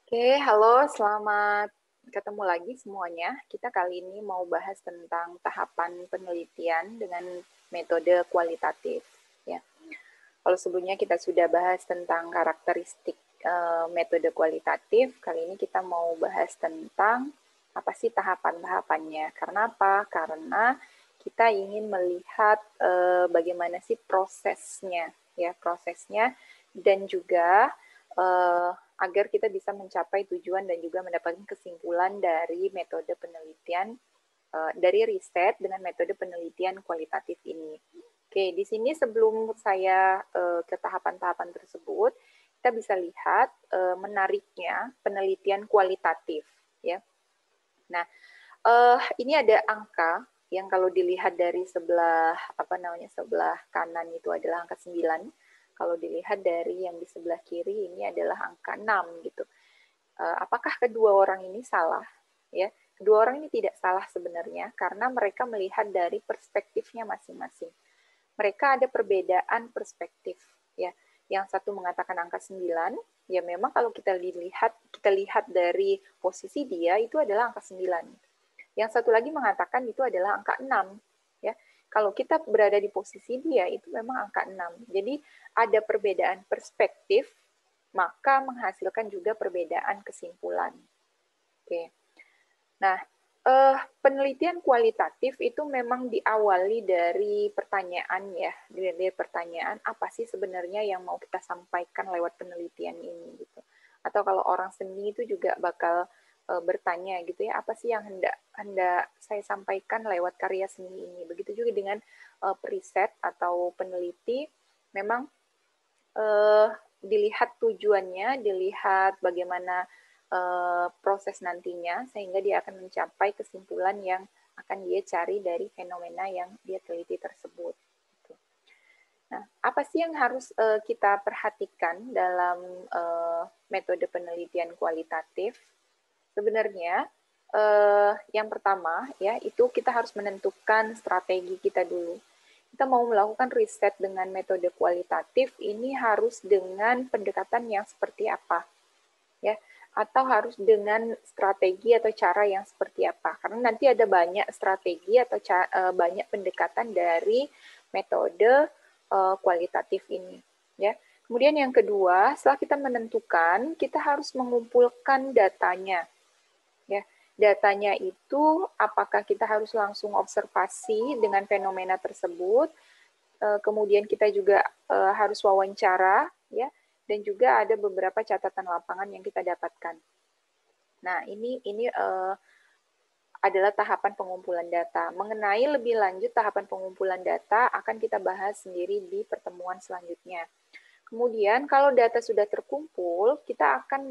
Oke, halo, selamat ketemu lagi semuanya. Kita kali ini mau bahas tentang tahapan penelitian dengan metode kualitatif. Ya, kalau sebelumnya kita sudah bahas tentang karakteristik metode kualitatif, kali ini kita mau bahas tentang apa sih tahapan-tahapannya. Karena apa? Karena kita ingin melihat bagaimana sih prosesnya, ya prosesnya, dan juga eh, agar kita bisa mencapai tujuan dan juga mendapatkan kesimpulan dari metode penelitian, dari riset dengan metode penelitian kualitatif ini. Oke, di sini sebelum saya ke tahapan-tahapan tersebut, kita bisa lihat menariknya penelitian kualitatif, ya. Nah, ini ada angka yang kalau dilihat dari sebelah sebelah kanan itu adalah angka 9. Kalau dilihat dari yang di sebelah kiri ini adalah angka 6 gitu. Apakah kedua orang ini salah? Ya, kedua orang ini tidak salah sebenarnya karena mereka melihat dari perspektifnya masing-masing. Mereka ada perbedaan perspektif, ya. Yang satu mengatakan angka 9, ya memang kalau kita lihat dari posisi dia itu adalah angka 9. Yang satu lagi mengatakan itu adalah angka 6, ya. Kalau kita berada di posisi dia itu memang angka 6. Jadi ada perbedaan perspektif, maka menghasilkan juga perbedaan kesimpulan. Oke. Nah, penelitian kualitatif itu memang diawali dari pertanyaan, ya, dari pertanyaan apa sih sebenarnya yang mau kita sampaikan lewat penelitian ini gitu. Atau kalau orang seni itu juga bakal bertanya gitu ya, apa sih yang hendak hendak saya sampaikan lewat karya seni ini. Begitu juga dengan periset atau peneliti, memang eh, dilihat tujuannya, dilihat bagaimana proses nantinya, sehingga dia akan mencapai kesimpulan yang akan dia cari dari fenomena yang dia teliti tersebut. Nah, apa sih yang harus kita perhatikan dalam metode penelitian kualitatif? Sebenarnya yang pertama ya itu kita harus menentukan strategi kita dulu. Kita mau melakukan riset dengan metode kualitatif ini harus dengan pendekatan yang seperti apa, ya, atau harus dengan strategi atau cara yang seperti apa, karena nanti ada banyak strategi atau banyak pendekatan dari metode kualitatif ini, ya. Kemudian yang kedua, setelah kita menentukan, kita harus mengumpulkan datanya, ya. Datanya itu apakah kita harus langsung observasi dengan fenomena tersebut, kemudian kita juga harus wawancara, ya, dan juga ada beberapa catatan lapangan yang kita dapatkan. Nah, ini adalah tahapan pengumpulan data. Mengenai lebih lanjut tahapan pengumpulan data akan kita bahas sendiri di pertemuan selanjutnya. Kemudian kalau data sudah terkumpul, kita akan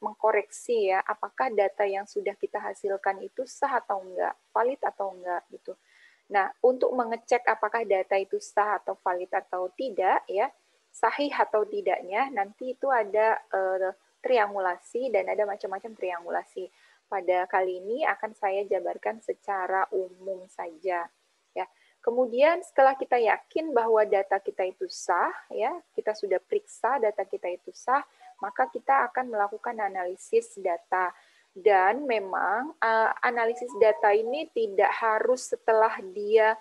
mengkoreksi ya, apakah data yang sudah kita hasilkan itu sah atau enggak, valid atau enggak gitu. Nah, untuk mengecek apakah data itu sah atau valid atau tidak, ya, sahih atau tidaknya, nanti itu ada triangulasi dan ada macam-macam triangulasi. Pada kali ini akan saya jabarkan secara umum saja, ya. Kemudian setelah kita yakin bahwa data kita itu sah, ya, kita sudah periksa data kita itu sah, maka kita akan melakukan analisis data. Dan memang analisis data ini tidak harus setelah dia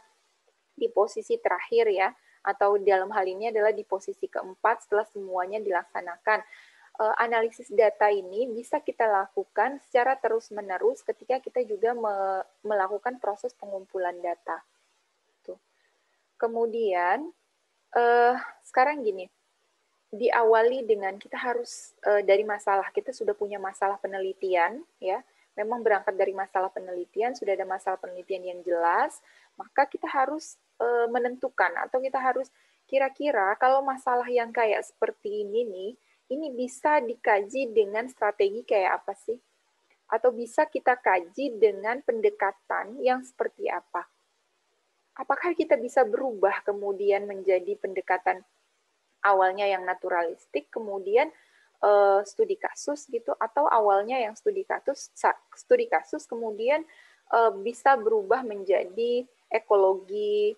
di posisi terakhir, ya, atau dalam hal ini adalah di posisi keempat setelah semuanya dilaksanakan. Analisis data ini bisa kita lakukan secara terus-menerus ketika kita juga melakukan proses pengumpulan data. Tuh. Kemudian, sekarang gini, diawali dengan kita harus dari masalah, kita sudah punya masalah penelitian, ya, memang berangkat dari masalah penelitian, sudah ada masalah penelitian yang jelas, maka kita harus menentukan atau kita harus kira-kira kalau masalah yang kayak seperti ini nih, ini bisa dikaji dengan strategi kayak apa sih? Atau bisa kita kaji dengan pendekatan yang seperti apa? Apakah kita bisa berubah kemudian menjadi pendekatan awalnya yang naturalistik, kemudian studi kasus gitu, atau awalnya yang studi kasus kemudian bisa berubah menjadi ekologi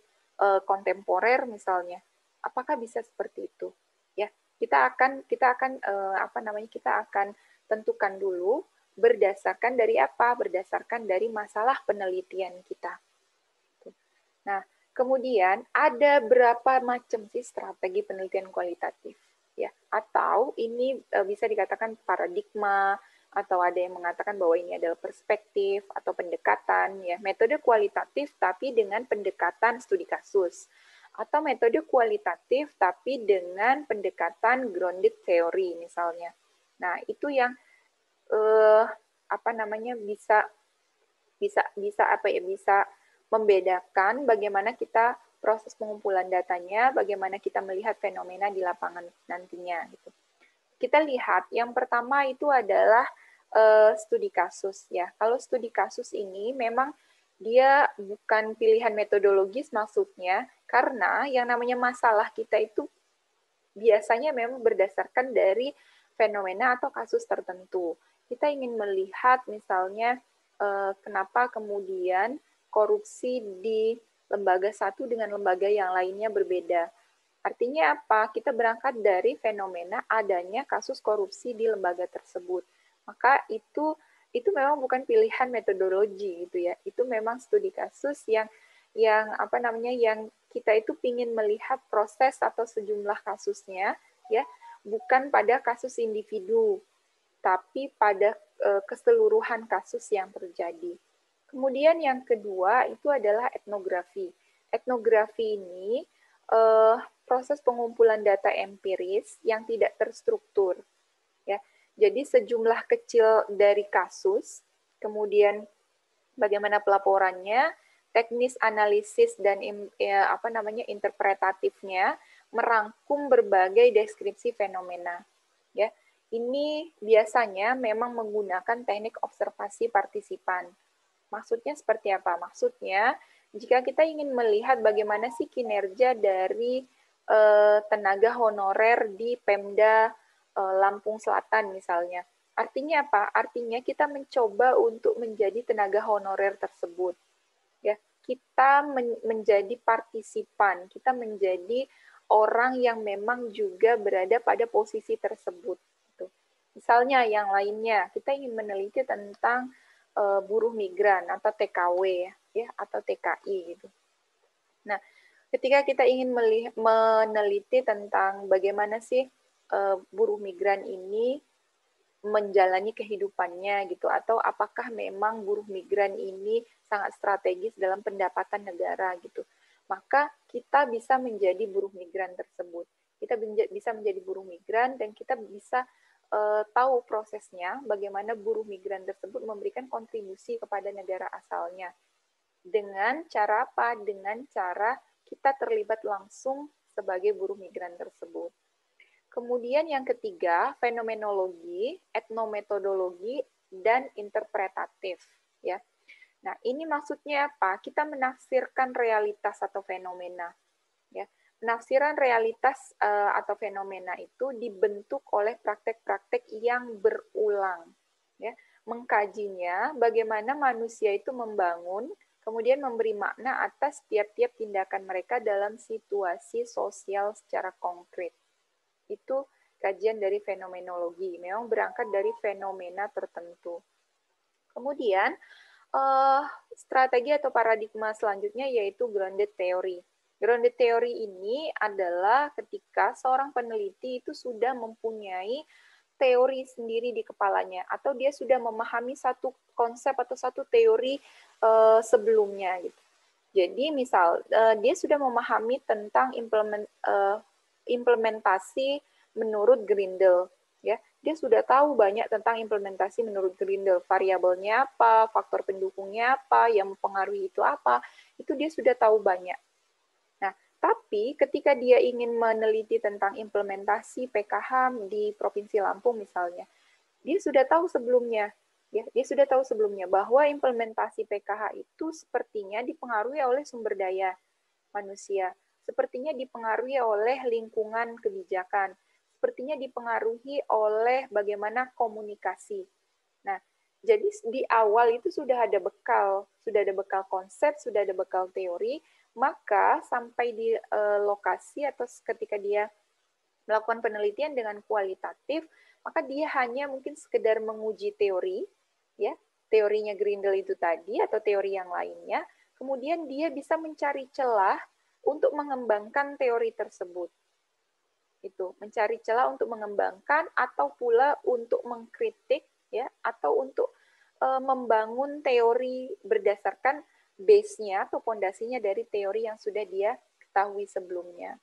kontemporer misalnya. Apakah bisa seperti itu? Ya, kita akan kita akan tentukan dulu berdasarkan dari apa? Berdasarkan dari masalah penelitian kita. Nah, kemudian ada berapa macam sih strategi penelitian kualitatif? Ya, atau ini bisa dikatakan paradigma, atau ada yang mengatakan bahwa ini adalah perspektif atau pendekatan, ya, metode kualitatif tapi dengan pendekatan studi kasus, atau metode kualitatif tapi dengan pendekatan grounded theory misalnya. Nah, itu yang bisa membedakan bagaimana kita proses pengumpulan datanya, bagaimana kita melihat fenomena di lapangan nantinya. Gitu. Kita lihat yang pertama itu adalah studi kasus ya. Kalau studi kasus ini memang dia bukan pilihan metodologis maksudnya, karena yang namanya masalah kita itu biasanya memang berdasarkan dari fenomena atau kasus tertentu. Kita ingin melihat misalnya kenapa kemudian korupsi di lembaga satu dengan lembaga yang lainnya berbeda. Artinya apa? Kita berangkat dari fenomena adanya kasus korupsi di lembaga tersebut. Maka itu memang bukan pilihan metodologi gitu ya. Itu memang studi kasus yang kita itu ingin melihat proses atau sejumlah kasusnya ya, bukan pada kasus individu, tapi pada keseluruhan kasus yang terjadi. Kemudian yang kedua itu adalah etnografi. Etnografi ini proses pengumpulan data empiris yang tidak terstruktur. Ya, jadi sejumlah kecil dari kasus, kemudian bagaimana pelaporannya, teknis analisis dan interpretatifnya, merangkum berbagai deskripsi fenomena. Ya, ini biasanya memang menggunakan teknik observasi partisipan. Maksudnya seperti apa? Maksudnya, jika kita ingin melihat bagaimana sih kinerja dari tenaga honorer di Pemda Lampung Selatan misalnya. Artinya apa? Artinya kita mencoba untuk menjadi tenaga honorer tersebut. Ya, kita menjadi partisipan, kita menjadi orang yang memang juga berada pada posisi tersebut. Gitu. Misalnya yang lainnya, kita ingin meneliti tentang buruh migran atau TKW ya atau TKI gitu. Nah, ketika kita ingin meneliti tentang bagaimana sih buruh migran ini menjalani kehidupannya gitu, atau apakah memang buruh migran ini sangat strategis dalam pendapatan negara gitu, maka kita bisa menjadi buruh migran tersebut. Kita bisa menjadi buruh migran dan kita bisa tahu prosesnya bagaimana buruh migran tersebut memberikan kontribusi kepada negara asalnya. Dengan cara apa? Dengan cara kita terlibat langsung sebagai buruh migran tersebut. Kemudian yang ketiga, fenomenologi, etnometodologi, dan interpretatif. Ya. Nah, ini maksudnya apa? Kita menafsirkan realitas atau fenomena. Ya. Penafsiran realitas atau fenomena itu dibentuk oleh praktek-praktek yang berulang. Ya. Mengkajinya bagaimana manusia itu membangun, kemudian memberi makna atas tiap-tiap tindakan mereka dalam situasi sosial secara konkret. Itu kajian dari fenomenologi, memang berangkat dari fenomena tertentu. Kemudian, strategi atau paradigma selanjutnya yaitu grounded theory. Grounded theory ini adalah ketika seorang peneliti itu sudah mempunyai teori sendiri di kepalanya, atau dia sudah memahami satu konsep atau satu teori sebelumnya. Gitu. Jadi misal dia sudah memahami tentang implementasi menurut Grindel, ya. Dia sudah tahu banyak tentang implementasi menurut Grindel, variabelnya apa, faktor pendukungnya apa, yang mempengaruhi itu apa, itu dia sudah tahu banyak. Nah, tapi ketika dia ingin meneliti tentang implementasi PKH di Provinsi Lampung misalnya, dia sudah tahu sebelumnya, ya, dia sudah tahu sebelumnya bahwa implementasi PKH itu sepertinya dipengaruhi oleh sumber daya manusia, sepertinya dipengaruhi oleh lingkungan kebijakan, sepertinya dipengaruhi oleh bagaimana komunikasi. Nah, jadi di awal itu sudah ada bekal konsep, sudah ada bekal teori, maka sampai di lokasi atau ketika dia melakukan penelitian dengan kualitatif, maka dia hanya mungkin sekedar menguji teori, ya, teorinya Grindel itu tadi atau teori yang lainnya, kemudian dia bisa mencari celah untuk mengembangkan teori tersebut. Itu, mencari celah untuk mengembangkan atau pula untuk mengkritik, ya, atau untuk membangun teori berdasarkan base-nya atau pondasinya dari teori yang sudah dia ketahui sebelumnya.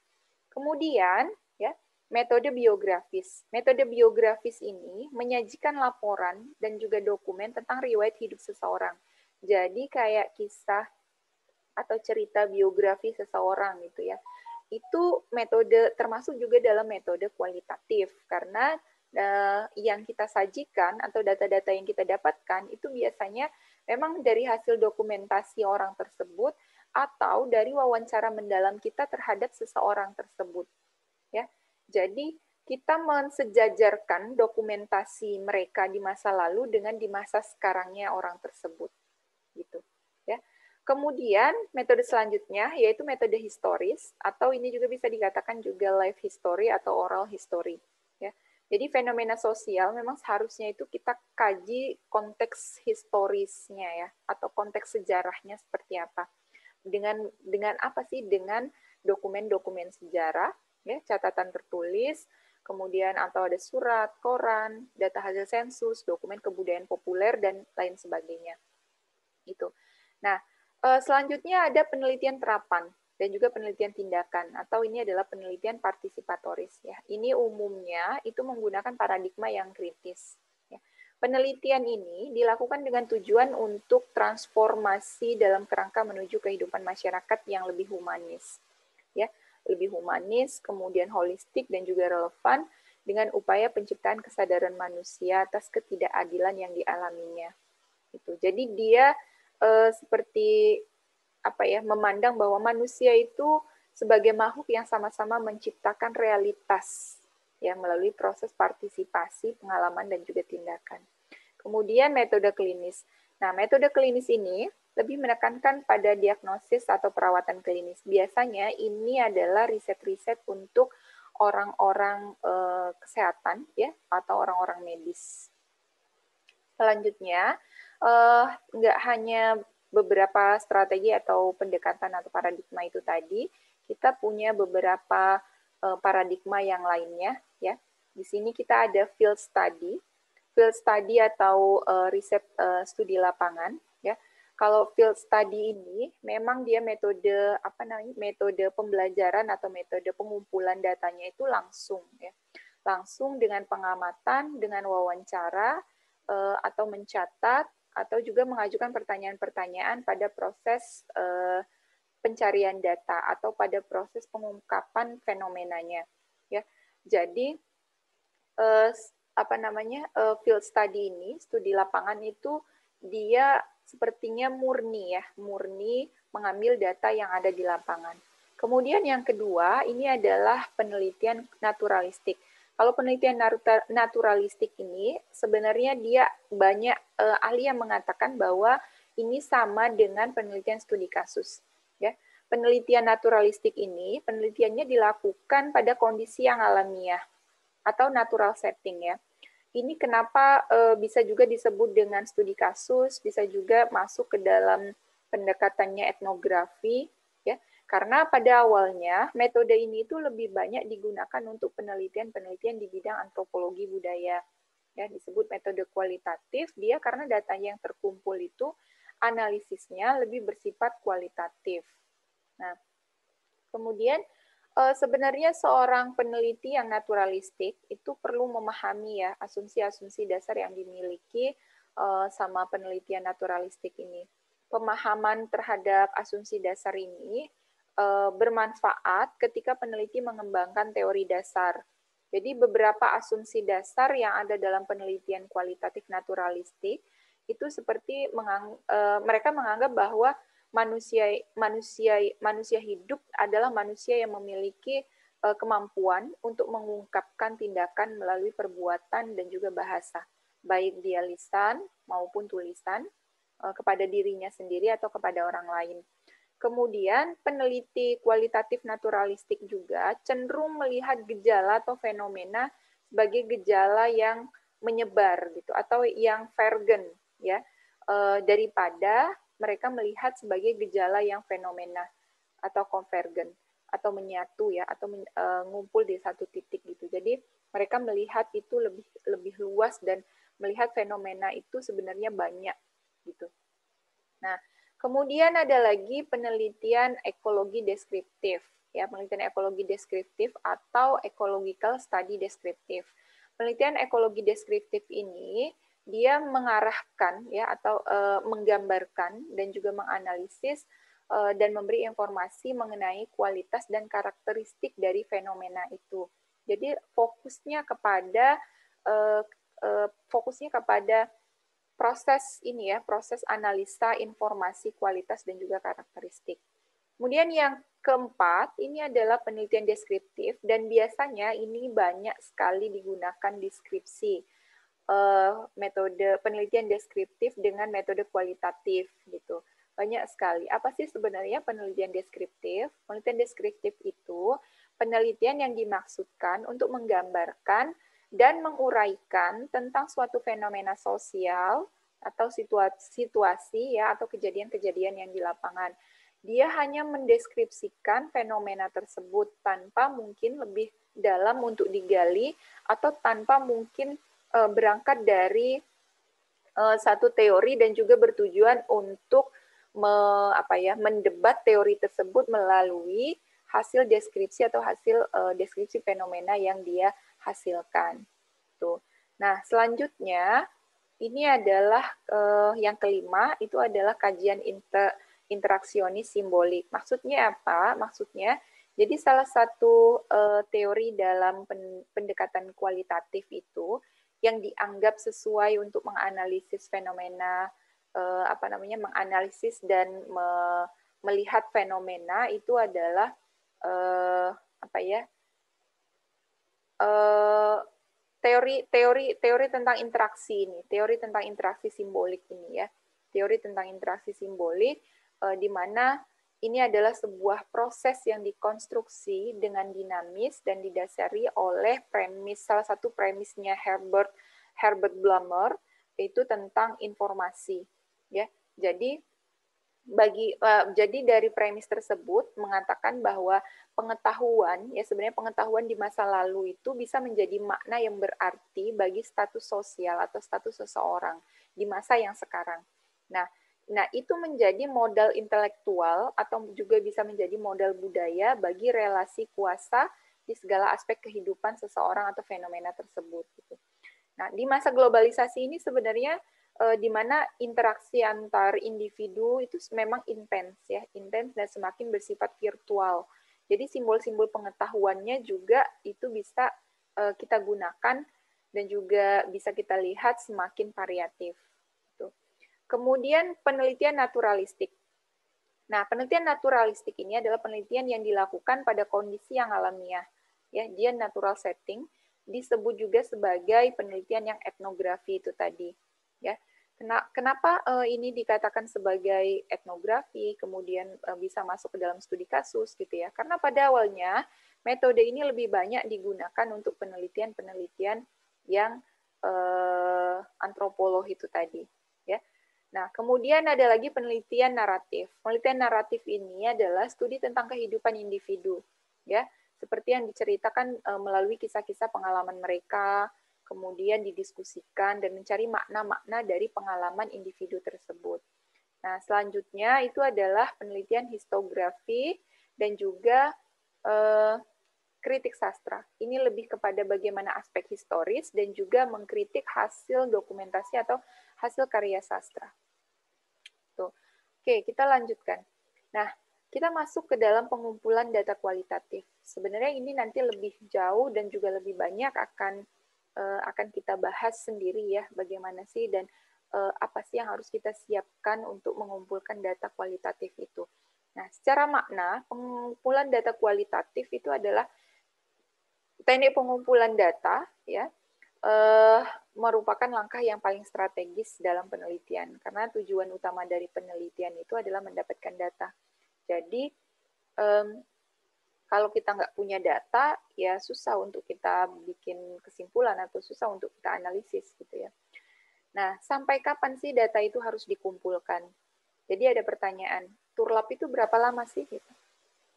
Kemudian, ya, metode biografis. Metode biografis ini menyajikan laporan dan juga dokumen tentang riwayat hidup seseorang. Jadi kayak kisah atau cerita biografi seseorang gitu ya. Itu metode termasuk juga dalam metode kualitatif karena yang kita sajikan atau data-data yang kita dapatkan itu biasanya memang dari hasil dokumentasi orang tersebut atau dari wawancara mendalam kita terhadap seseorang tersebut, ya. Jadi kita mensejajarkan dokumentasi mereka di masa lalu dengan di masa sekarangnya orang tersebut, gitu, ya. Kemudian metode selanjutnya yaitu metode historis atau ini juga bisa dikatakan juga life history atau oral history, ya. Jadi fenomena sosial memang seharusnya itu kita kaji konteks historisnya ya atau konteks sejarahnya seperti apa. Dengan apa sih? Dengan dokumen-dokumen sejarah, ya, catatan tertulis, kemudian atau ada surat, koran, data hasil sensus, dokumen kebudayaan populer dan lain sebagainya. Itu. Nah, selanjutnya ada penelitian terapan dan juga penelitian tindakan atau ini adalah penelitian partisipatoris ya. Ini umumnya itu menggunakan paradigma yang kritis. Ya. Penelitian ini dilakukan dengan tujuan untuk transformasi dalam kerangka menuju kehidupan masyarakat yang lebih humanis. Ya, lebih humanis, kemudian holistik dan juga relevan dengan upaya penciptaan kesadaran manusia atas ketidakadilan yang dialaminya. Itu. Jadi dia seperti apa ya, memandang bahwa manusia itu sebagai makhluk yang sama-sama menciptakan realitas ya melalui proses partisipasi, pengalaman dan juga tindakan. Kemudian metode klinis. Nah, metode klinis ini lebih menekankan pada diagnosis atau perawatan klinis. Biasanya ini adalah riset-riset untuk orang-orang kesehatan ya atau orang-orang medis. Selanjutnya, nggak hanya beberapa strategi atau pendekatan atau paradigma itu tadi, kita punya beberapa paradigma yang lainnya ya. Di sini kita ada field study atau riset studi lapangan ya. Kalau field study ini memang dia metode metode pembelajaran atau metode pengumpulan datanya itu langsung ya. Langsung dengan pengamatan, dengan wawancara atau mencatat atau juga mengajukan pertanyaan-pertanyaan pada proses pencarian data atau pada proses pengungkapan fenomenanya ya. Jadi field study ini, studi lapangan itu dia sepertinya murni ya, murni mengambil data yang ada di lapangan. Kemudian yang kedua, ini adalah penelitian naturalistik. Kalau penelitian naturalistik ini sebenarnya dia banyak ahli yang mengatakan bahwa ini sama dengan penelitian studi kasus. Ya, penelitian naturalistik ini penelitiannya dilakukan pada kondisi yang alamiah atau natural setting ya. Ini kenapa bisa juga disebut dengan studi kasus, bisa juga masuk ke dalam pendekatannya etnografi ya. Karena pada awalnya metode ini itu lebih banyak digunakan untuk penelitian-penelitian di bidang antropologi budaya. Ya, disebut metode kualitatif dia karena data yang terkumpul itu analisisnya lebih bersifat kualitatif. Nah, kemudian sebenarnya seorang peneliti yang naturalistik itu perlu memahami ya asumsi-asumsi dasar yang dimiliki sama penelitian naturalistik ini. Pemahaman terhadap asumsi dasar ini bermanfaat ketika peneliti mengembangkan teori dasar. Jadi beberapa asumsi dasar yang ada dalam penelitian kualitatif naturalistik itu seperti mereka menganggap bahwa manusia hidup adalah manusia yang memiliki kemampuan untuk mengungkapkan tindakan melalui perbuatan dan juga bahasa, baik dia lisan maupun tulisan kepada dirinya sendiri atau kepada orang lain. Kemudian peneliti kualitatif naturalistik juga cenderung melihat gejala atau fenomena sebagai gejala yang menyebar gitu atau yang vergen ya, daripada mereka melihat sebagai gejala yang fenomena atau konvergen atau menyatu ya atau ngumpul di satu titik gitu. Jadi mereka melihat itu lebih luas dan melihat fenomena itu sebenarnya banyak gitu. Nah, kemudian ada lagi penelitian ekologi deskriptif, ya, penelitian ekologi deskriptif atau ecological study deskriptif. Penelitian ekologi deskriptif ini dia mengarahkan ya atau menggambarkan dan juga menganalisis dan memberi informasi mengenai kualitas dan karakteristik dari fenomena itu. Jadi fokusnya kepada proses ini ya, proses analisa informasi kualitas dan juga karakteristik. Kemudian yang keempat, ini adalah penelitian deskriptif dan biasanya ini banyak sekali digunakan deskripsi metode penelitian deskriptif dengan metode kualitatif gitu. Banyak sekali. Apa sih sebenarnya penelitian deskriptif? Penelitian deskriptif itu penelitian yang dimaksudkan untuk menggambarkan dan menguraikan tentang suatu fenomena sosial atau situasi ya atau kejadian-kejadian yang di lapangan. Dia hanya mendeskripsikan fenomena tersebut tanpa mungkin lebih dalam untuk digali atau tanpa mungkin berangkat dari satu teori dan juga bertujuan untuk mendebat teori tersebut melalui hasil deskripsi atau hasil deskripsi fenomena yang dia hasilkan. Tuh. Nah, selanjutnya ini adalah yang kelima, itu adalah kajian interaksionis simbolik. Maksudnya apa? Maksudnya, jadi salah satu teori dalam pendekatan kualitatif itu yang dianggap sesuai untuk menganalisis fenomena, menganalisis dan melihat fenomena itu adalah teori tentang interaksi ini, teori tentang interaksi simbolik ini ya, teori tentang interaksi simbolik di mana ini adalah sebuah proses yang dikonstruksi dengan dinamis dan didasari oleh premis, salah satu premisnya Herbert Blumer, yaitu tentang informasi ya. Jadi dari premis tersebut mengatakan bahwa pengetahuan, ya sebenarnya pengetahuan di masa lalu itu bisa menjadi makna yang berarti bagi status sosial atau status seseorang di masa yang sekarang. Nah, itu menjadi modal intelektual atau juga bisa menjadi modal budaya bagi relasi kuasa di segala aspek kehidupan seseorang atau fenomena tersebut. Gitu. Nah, di masa globalisasi ini sebenarnya di mana interaksi antar individu itu memang intens dan semakin bersifat virtual. Jadi simbol-simbol pengetahuannya juga itu bisa kita gunakan dan juga bisa kita lihat semakin variatif. Kemudian penelitian naturalistik. Nah, penelitian naturalistik ini adalah penelitian yang dilakukan pada kondisi yang alamiah. Ya, dia natural setting, disebut juga sebagai penelitian yang etnografi itu tadi. Ya, kenapa ini dikatakan sebagai etnografi, kemudian bisa masuk ke dalam studi kasus gitu ya? Karena pada awalnya metode ini lebih banyak digunakan untuk penelitian-penelitian yang antropolog itu tadi. Ya. Nah, kemudian ada lagi penelitian naratif. Penelitian naratif ini adalah studi tentang kehidupan individu, ya, seperti yang diceritakan melalui kisah-kisah pengalaman mereka, kemudian didiskusikan dan mencari makna-makna dari pengalaman individu tersebut. Nah, selanjutnya itu adalah penelitian histografi dan juga kritik sastra. Ini lebih kepada bagaimana aspek historis dan juga mengkritik hasil dokumentasi atau hasil karya sastra. Tuh. Oke, kita lanjutkan. Nah, kita masuk ke dalam pengumpulan data kualitatif. Sebenarnya ini nanti lebih jauh dan juga lebih banyak akan kita bahas sendiri ya, bagaimana sih dan apa sih yang harus kita siapkan untuk mengumpulkan data kualitatif itu. Nah, secara makna, pengumpulan data kualitatif itu adalah teknik pengumpulan data ya, merupakan langkah yang paling strategis dalam penelitian, karena tujuan utama dari penelitian itu adalah mendapatkan data. Jadi kalau kita nggak punya data, ya susah untuk kita bikin kesimpulan atau susah untuk kita analisis gitu ya. Nah, sampai kapan sih data itu harus dikumpulkan? Jadi ada pertanyaan, turlap itu berapa lama sih? Gitu.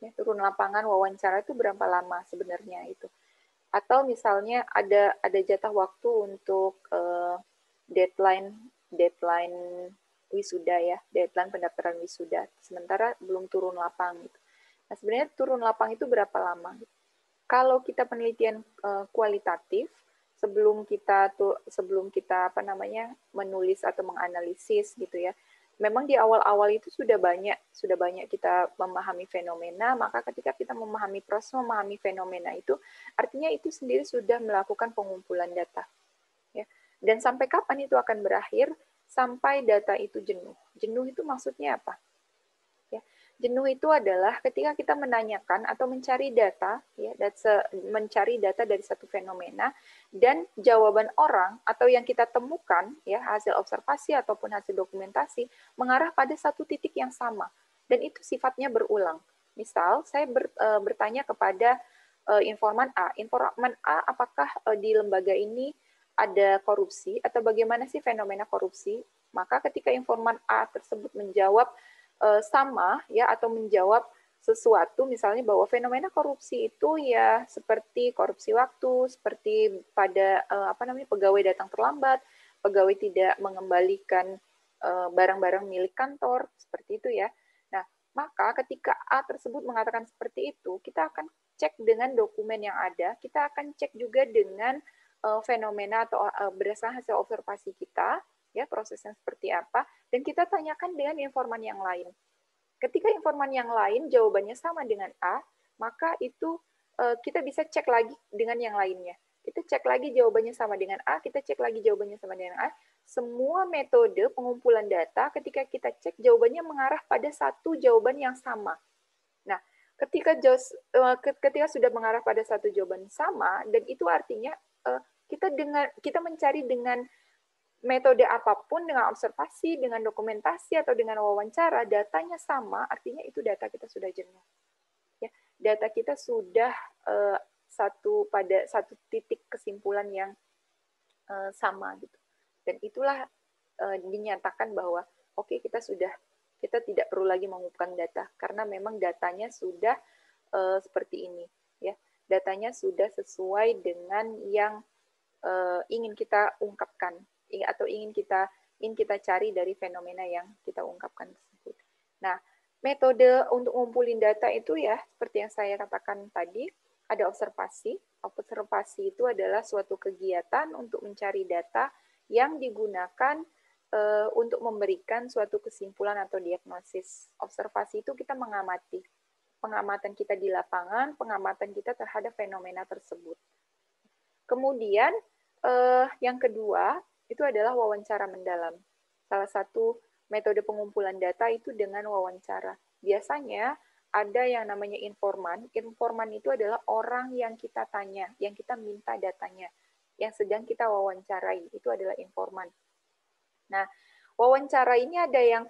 Ya, turun lapangan wawancara itu berapa lama sebenarnya itu? Atau misalnya ada jatah waktu untuk deadline wisuda ya, deadline pendaftaran wisuda. Sementara belum turun lapang gitu. Nah, sebenarnya turun lapang itu berapa lama? Kalau kita penelitian kualitatif, sebelum kita menulis atau menganalisis gitu ya, memang di awal-awal itu sudah banyak kita memahami fenomena, maka ketika kita memahami proses memahami fenomena itu, artinya itu sendiri sudah melakukan pengumpulan data. Ya. Dan sampai kapan itu akan berakhir? Sampai data itu jenuh. Jenuh itu maksudnya apa? Jenuh itu adalah ketika kita menanyakan atau mencari data, ya, mencari data dari satu fenomena, dan jawaban orang atau yang kita temukan, ya, hasil observasi ataupun hasil dokumentasi, mengarah pada satu titik yang sama. Dan itu sifatnya berulang. Misal, saya bertanya kepada informan A. Informan A, apakah di lembaga ini ada korupsi atau bagaimana sih fenomena korupsi? Maka ketika informan A tersebut menjawab sama ya atau menjawab sesuatu misalnya bahwa fenomena korupsi itu ya seperti korupsi waktu, seperti pada pegawai datang terlambat, pegawai tidak mengembalikan barang-barang milik kantor, seperti itu ya. Nah, maka ketika A tersebut mengatakan seperti itu, kita akan cek dengan dokumen yang ada, kita akan cek juga dengan fenomena atau berdasarkan hasil observasi kita, ya prosesnya seperti apa, dan kita tanyakan dengan informan yang lain. Ketika informan yang lain jawabannya sama dengan A, maka itu kita bisa cek lagi dengan yang lainnya. Kita cek lagi jawabannya sama dengan A, kita cek lagi jawabannya sama dengan A. Semua metode pengumpulan data ketika kita cek jawabannya mengarah pada satu jawaban yang sama. Nah, ketika sudah mengarah pada satu jawaban sama, dan itu artinya kita mencari dengan metode apapun, dengan observasi, dengan dokumentasi, atau dengan wawancara, datanya sama, artinya itu data kita sudah jenuh. Ya, data kita sudah pada satu titik kesimpulan yang sama gitu. Dan itulah dinyatakan bahwa oke, kita tidak perlu lagi mengumpulkan data karena memang datanya sudah seperti ini ya. Datanya sudah sesuai dengan yang ingin kita ungkapkan atau ingin kita cari dari fenomena yang kita ungkapkan tersebut. Nah, metode untuk ngumpulin data itu ya, seperti yang saya katakan tadi, ada observasi. Observasi itu adalah suatu kegiatan untuk mencari data yang digunakan untuk memberikan suatu kesimpulan atau diagnosis. Observasi itu kita mengamati. Pengamatan kita di lapangan, pengamatan kita terhadap fenomena tersebut. Kemudian, yang kedua, itu adalah wawancara mendalam. Salah satu metode pengumpulan data itu dengan wawancara. Biasanya ada yang namanya informan. Informan itu adalah orang yang kita tanya, yang kita minta datanya, yang sedang kita wawancarai. Itu adalah informan. Nah, wawancara ini ada yang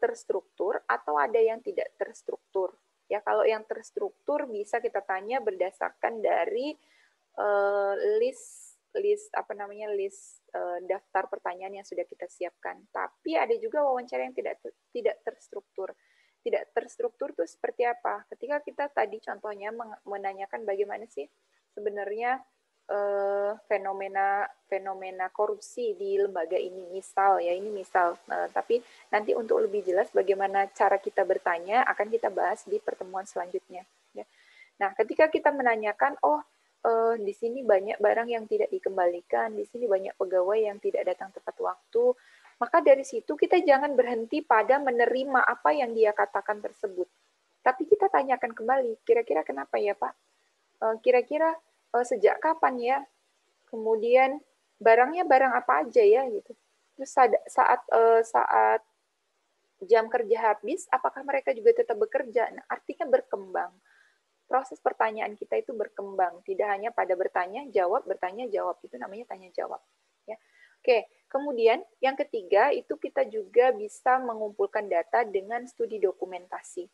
terstruktur atau ada yang tidak terstruktur. Ya, kalau yang terstruktur bisa kita tanya berdasarkan dari list daftar pertanyaan yang sudah kita siapkan. Tapi ada juga wawancara yang tidak terstruktur. Tidak terstruktur itu seperti apa? Ketika kita tadi contohnya menanyakan bagaimana sih sebenarnya fenomena korupsi di lembaga ini, misal. Tapi nanti untuk lebih jelas bagaimana cara kita bertanya akan kita bahas di pertemuan selanjutnya. Ya. Nah, ketika kita menanyakan, di sini banyak barang yang tidak dikembalikan, di sini banyak pegawai yang tidak datang tepat waktu, maka dari situ kita jangan berhenti pada menerima apa yang dia katakan tersebut. Tapi kita tanyakan kembali, kira-kira kenapa ya Pak? Kira-kira sejak kapan ya? Kemudian barangnya barang apa aja ya gitu. Terus saat jam kerja habis, apakah mereka juga tetap bekerja? Nah, artinya berkembang. Proses pertanyaan kita itu berkembang, tidak hanya pada bertanya jawab, itu namanya tanya jawab. Ya. Oke, kemudian yang ketiga itu kita juga bisa mengumpulkan data dengan studi dokumentasi.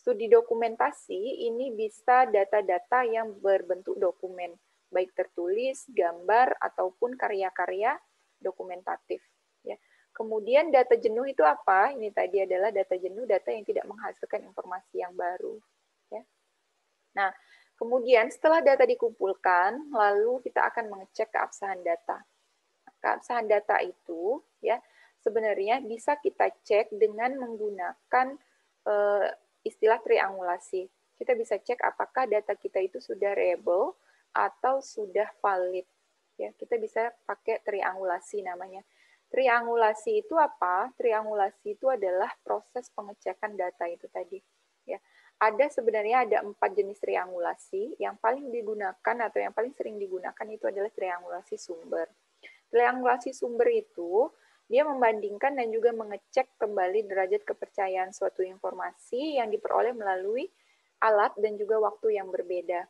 Studi dokumentasi ini bisa data-data yang berbentuk dokumen, baik tertulis, gambar, ataupun karya-karya dokumentatif. Ya. Kemudian data jenuh itu apa? Ini tadi adalah data jenuh, data yang tidak menghasilkan informasi yang baru. Ya. Nah, kemudian setelah data dikumpulkan, lalu kita akan mengecek keabsahan data. Keabsahan data itu ya sebenarnya bisa kita cek dengan menggunakan istilah triangulasi. Kita bisa cek apakah data kita itu sudah reliable atau sudah valid. Ya, kita bisa pakai triangulasi namanya. Triangulasi itu apa? Triangulasi itu adalah proses pengecekan data itu tadi. Ya, sebenarnya ada 4 jenis triangulasi. Yang paling digunakan atau yang paling sering digunakan itu adalah triangulasi sumber. Triangulasi sumber itu dia membandingkan dan juga mengecek kembali derajat kepercayaan suatu informasi yang diperoleh melalui alat dan juga waktu yang berbeda.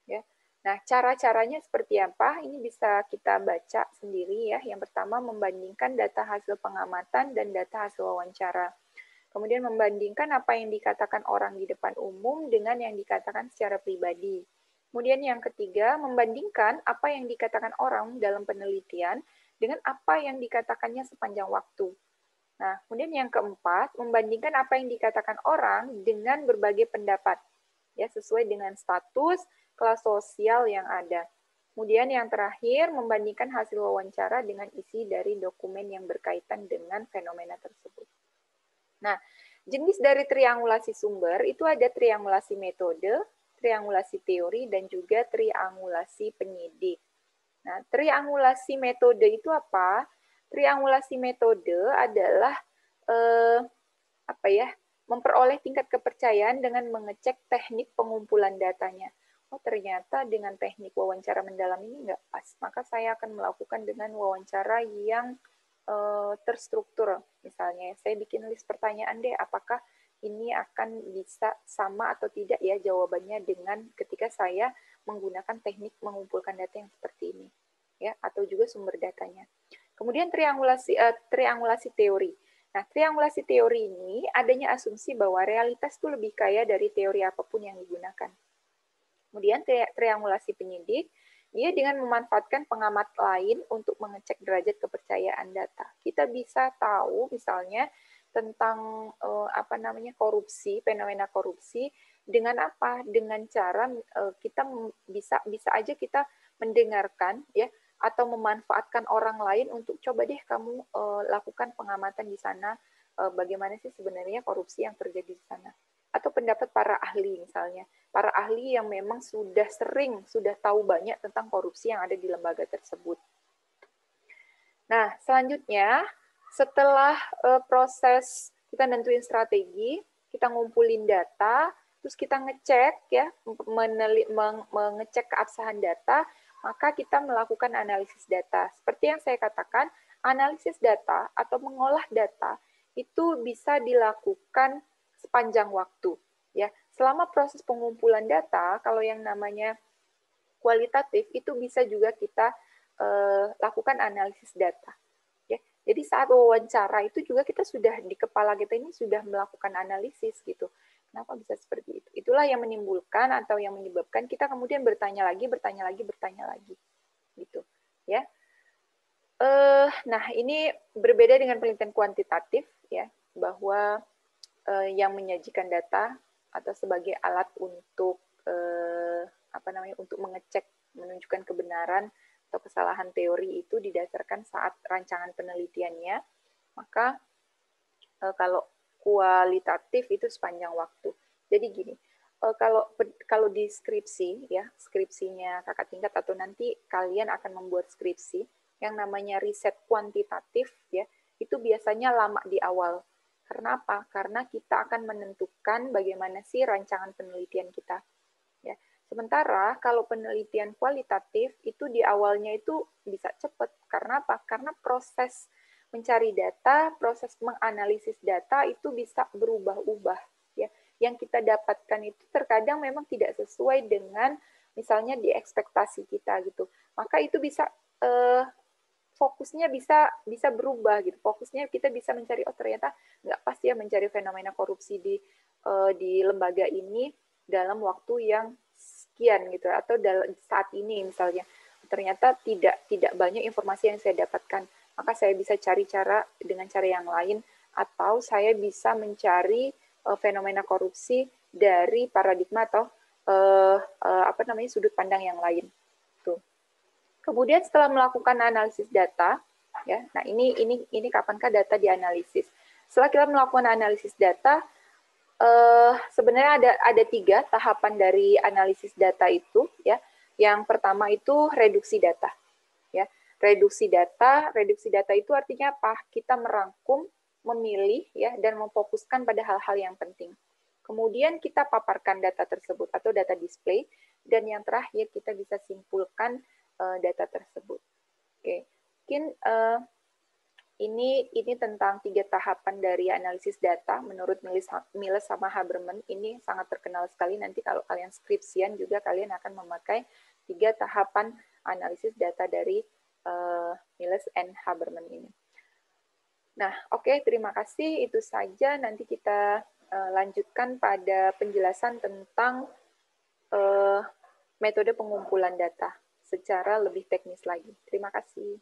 Ya. Nah, cara-caranya seperti apa? Ini bisa kita baca sendiri ya. Yang pertama, membandingkan data hasil pengamatan dan data hasil wawancara. Kemudian membandingkan apa yang dikatakan orang di depan umum dengan yang dikatakan secara pribadi. Kemudian yang ketiga, membandingkan apa yang dikatakan orang dalam penelitian dengan apa yang dikatakannya sepanjang waktu. Nah, kemudian yang keempat, membandingkan apa yang dikatakan orang dengan berbagai pendapat, ya sesuai dengan status, kelas sosial yang ada. Kemudian yang terakhir, membandingkan hasil wawancara dengan isi dari dokumen yang berkaitan dengan fenomena tersebut. Nah, jenis dari triangulasi sumber itu ada triangulasi metode, triangulasi teori, dan juga triangulasi penyidik. Nah, triangulasi metode itu apa? Triangulasi metode adalah memperoleh tingkat kepercayaan dengan mengecek teknik pengumpulan datanya. Oh, ternyata dengan teknik wawancara mendalam ini nggak pas, maka saya akan melakukan dengan wawancara yang terstruktur. Misalnya, saya bikin list pertanyaan deh, apakah ini akan bisa sama atau tidak ya jawabannya dengan ketika saya menggunakan teknik mengumpulkan data yang seperti ini, ya, atau juga sumber datanya. Kemudian triangulasi teori. Nah, triangulasi teori ini adanya asumsi bahwa realitas itu lebih kaya dari teori apapun yang digunakan. Kemudian triangulasi penyidik, dia dengan memanfaatkan pengamat lain untuk mengecek derajat kepercayaan data. Kita bisa tahu misalnya tentang korupsi, fenomena korupsi dengan apa? Dengan cara kita bisa aja kita mendengarkan ya atau memanfaatkan orang lain untuk coba deh kamu lakukan pengamatan di sana bagaimana sih sebenarnya korupsi yang terjadi di sana. Atau pendapat para ahli misalnya. Para ahli yang memang sudah tahu banyak tentang korupsi yang ada di lembaga tersebut. Nah, selanjutnya setelah proses kita nentuin strategi, kita ngumpulin data, terus kita ngecek ya, mengecek keabsahan data, maka kita melakukan analisis data. Seperti yang saya katakan, analisis data atau mengolah data itu bisa dilakukan sepanjang waktu. Ya, selama proses pengumpulan data, kalau yang namanya kualitatif itu bisa juga kita lakukan analisis data. Ya, jadi saat wawancara itu juga kita sudah di kepala kita ini sudah melakukan analisis gitu. Kenapa bisa seperti itu? Itulah yang menimbulkan atau yang menyebabkan kita kemudian bertanya lagi, gitu. Ya. Nah, ini berbeda dengan penelitian kuantitatif ya, bahwa yang menyajikan data atau sebagai alat untuk untuk mengecek, menunjukkan kebenaran atau kesalahan teori itu didasarkan saat rancangan penelitiannya, maka kalau kualitatif itu sepanjang waktu. Jadi gini, kalau di skripsi ya, skripsinya kakak tingkat atau nanti kalian akan membuat skripsi yang namanya riset kuantitatif ya, itu biasanya lama di awal. Karena apa? Karena kita akan menentukan bagaimana sih rancangan penelitian kita. Ya. Sementara kalau penelitian kualitatif itu di awalnya itu bisa cepat. Karena apa? Karena proses mencari data, proses menganalisis data itu bisa berubah-ubah. Ya. Yang kita dapatkan itu terkadang memang tidak sesuai dengan misalnya di ekspektasi kita gitu. Maka itu bisa fokusnya bisa berubah gitu. Fokusnya kita bisa mencari ternyata nggak pas ya mencari fenomena korupsi di di lembaga ini dalam waktu yang sekian gitu, atau saat ini misalnya ternyata tidak banyak informasi yang saya dapatkan, maka saya bisa cari dengan cara yang lain, atau saya bisa mencari fenomena korupsi dari paradigma atau sudut pandang yang lain. Tuh. Kemudian setelah melakukan analisis data, ya, nah ini kapankah data dianalisis? Setelah kita melakukan analisis data, sebenarnya ada 3 tahapan dari analisis data itu, ya. Yang pertama itu reduksi data, ya. Reduksi data itu artinya apa? Kita merangkum, memilih, ya, dan memfokuskan pada hal-hal yang penting. Kemudian kita paparkan data tersebut atau data display, dan yang terakhir kita bisa simpulkan data tersebut. Oke, mungkin ini tentang 3 tahapan dari analisis data menurut Miles sama Habermas. Ini sangat terkenal sekali. Nanti kalau kalian skripsian juga kalian akan memakai 3 tahapan analisis data dari Miles and Habermas ini. Nah, oke, terima kasih. Itu saja. Nanti kita lanjutkan pada penjelasan tentang metode pengumpulan data secara lebih teknis lagi. Terima kasih.